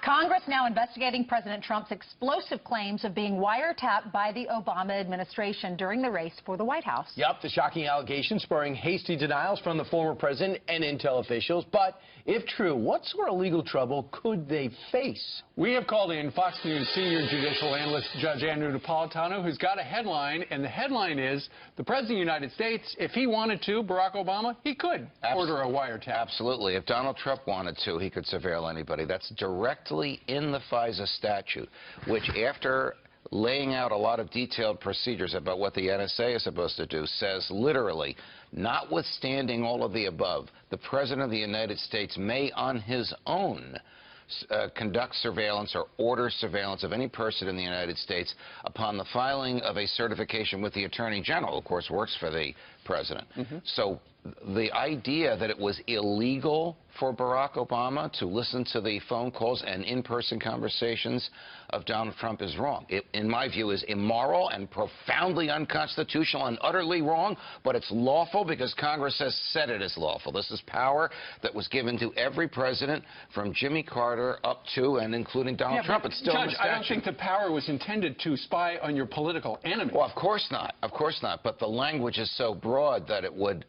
Congress now investigating President Trump's explosive claims of being wiretapped by the Obama administration during the race for the White House. Yep, the shocking allegations spurring hasty denials from the former president and intel officials. But if true, what sort of legal trouble could they face? We have called in Fox News senior judicial analyst Judge Andrew Napolitano, who's got a headline, and the headline is, the President of the United States, if he wanted to, Barack Obama, he could order a wiretap. Absolutely. If Donald Trump wanted to, he could surveil anybody. That's directly in the FISA statute, which, after laying out a lot of detailed procedures about what the NSA is supposed to do, says literally, notwithstanding all of the above, the President of the United States may on his own conduct surveillance or order surveillance of any person in the United States upon the filing of a certification with the Attorney General, who, of course, works for the President. So the idea that it was illegal for Barack Obama to listen to the phone calls and in-person conversations of Donald Trump is wrong. It, in my view, is immoral and profoundly unconstitutional and utterly wrong, but it's lawful because Congress has said it is lawful. This is power that was given to every president from Jimmy Carter up to and including Donald Trump. It's still Judge, in the statute. I don't think the power was intended to spy on your political enemies. Well, of course not. Of course not. But the language is so broad that it would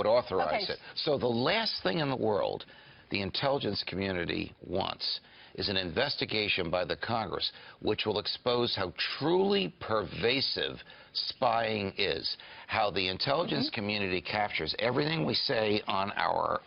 authorize it. So the last thing in the world the intelligence community wants is an investigation by the Congress which will expose how truly pervasive spying is, how the intelligence community captures everything we say on our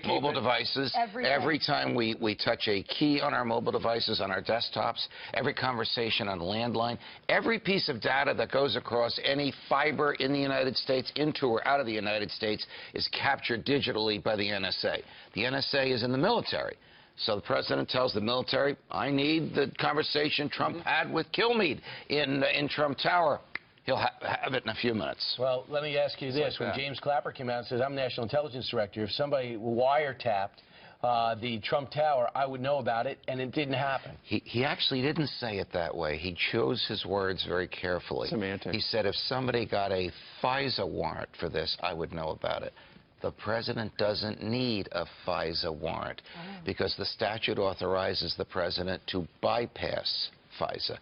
mobile devices, every time we touch a key on our mobile devices, on our desktops, every conversation on landline, every piece of data that goes across any fiber in the United States into or out of the United States is captured digitally by the NSA. The NSA is in the military. So the president tells the military, I need the conversation Trump had with Kilmeade in Trump Tower. He'll have it in a few minutes. Well, let me ask you this. When James Clapper came out and says, I'm National Intelligence Director, if somebody wiretapped the Trump Tower, I would know about it, and it didn't happen. He actually didn't say it that way. He chose his words very carefully. Semantics. He said, if somebody got a FISA warrant for this, I would know about it. The president doesn't need a FISA warrant because the statute authorizes the president to bypass FISA.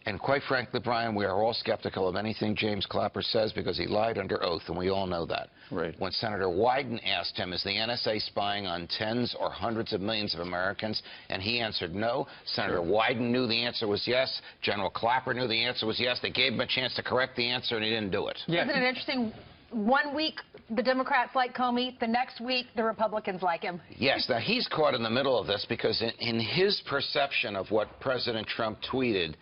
And quite frankly, Brian, we are all skeptical of anything James Clapper says because he lied under oath, and we all know that. Right. When Senator Wyden asked him, is the NSA spying on tens or hundreds of millions of Americans, and he answered no, Senator Wyden knew the answer was yes, General Clapper knew the answer was yes, they gave him a chance to correct the answer, and he didn't do it. Isn't it interesting? 1 week, the Democrats like Comey. The next week, the Republicans like him. Yes. Now, he's caught in the middle of this because in his perception of what President Trump tweeted,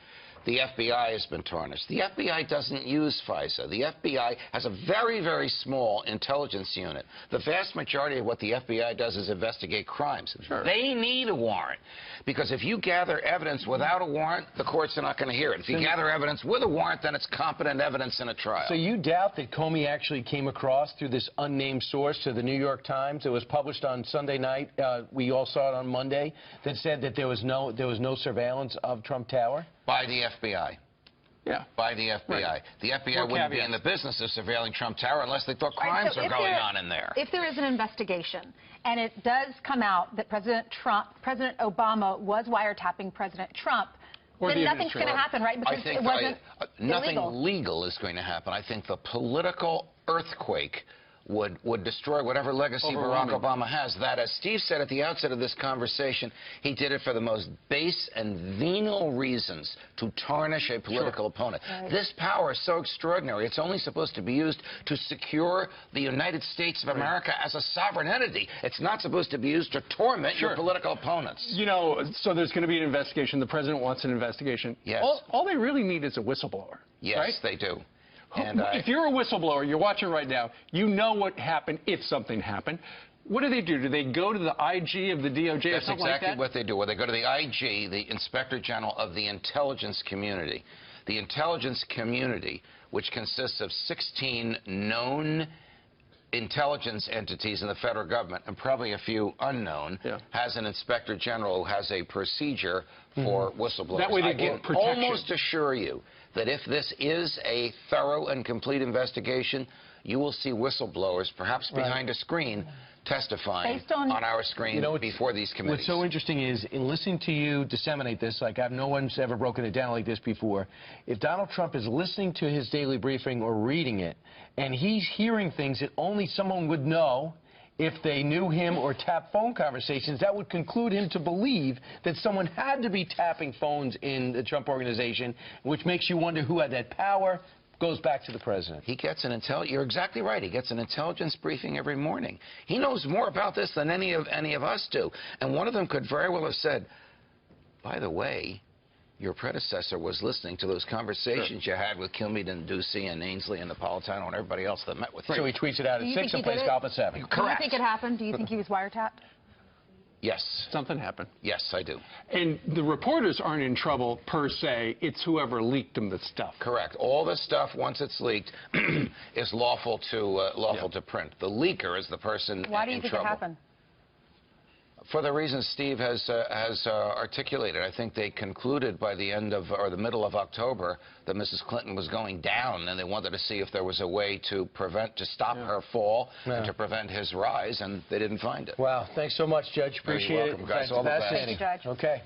the FBI has been tarnished. The FBI doesn't use FISA. The FBI has a very, very small intelligence unit. The vast majority of what the FBI does is investigate crimes. They need a warrant because if you gather evidence without a warrant, the courts are not going to hear it. If you gather evidence with a warrant, then it's competent evidence in a trial. So you doubt that Comey actually came across through this unnamed source to the New York Times? It was published on Sunday night. We all saw it on Monday. That said that there was no surveillance of Trump Tower? By the FBI. Yeah. By the FBI. Right. The FBI wouldn't be in the business of surveilling Trump Tower unless they thought crimes were going on in there. If there is an investigation and it does come out that President Obama was wiretapping President Trump, then nothing's going to happen, right? Because it wasn't nothing illegal. legal is going to happen. I think the political earthquake would destroy whatever legacy Barack Obama has. That, as Steve said at the outset of this conversation, he did it for the most base and venal reasons, to tarnish a political opponent. This power is so extraordinary. It's only supposed to be used to secure the United States of America as a sovereign entity. It's not supposed to be used to torment your political opponents. You know, so there's going to be an investigation. The president wants an investigation. Yes. All they really need is a whistleblower. Yes, right? they do. And if you're a whistleblower, you're watching right now, you know what happened if something happened. What do? Do they go to the IG of the DOJ or something like that? That's exactly what they do. Well, they go to the IG, the Inspector General of the intelligence community. The intelligence community, which consists of 16 known intelligence entities in the federal government and probably a few unknown, has an Inspector General who has a procedure for whistleblowers. That way they get protection. I can almost assure you that if this is a thorough and complete investigation, you will see whistleblowers, perhaps behind a screen, testifying Based on our screen before these committees. What's so interesting is, in listening to you disseminate this, like no one's ever broken it down like this before, if Donald Trump is listening to his daily briefing or reading it, and he's hearing things that only someone would know if they knew him or tapped phone conversations, that would conclude him to believe that someone had to be tapping phones in the Trump organization, which makes you wonder who had that power. Goes back to the president. He gets an you're exactly right. He gets an intelligence briefing every morning. He knows more about this than any of us do. And one of them could very well have said, by the way, your predecessor was listening to those conversations you had with Kilmeade and Ducey and Ainsley and Napolitano and everybody else that met with you. So he tweets it out at 6 and plays golf at 7. Correct. Do you think it happened? Do you think he was wiretapped? Yes. Something happened. Yes, I do. And the reporters aren't in trouble, per se. It's whoever leaked them the stuff. Correct. All the stuff, once it's leaked, is lawful to print. The leaker is the person in trouble. Why do you think it happened? For the reasons Steve has articulated. I think they concluded by the end of, or the middle of October, that Mrs. Clinton was going down, and they wanted to see if there was a way to stop her fall and to prevent his rise, and they didn't find it. Wow. Thanks so much, Judge. Appreciate You're welcome, it. guys. All the best. Thank you, Judge. Okay.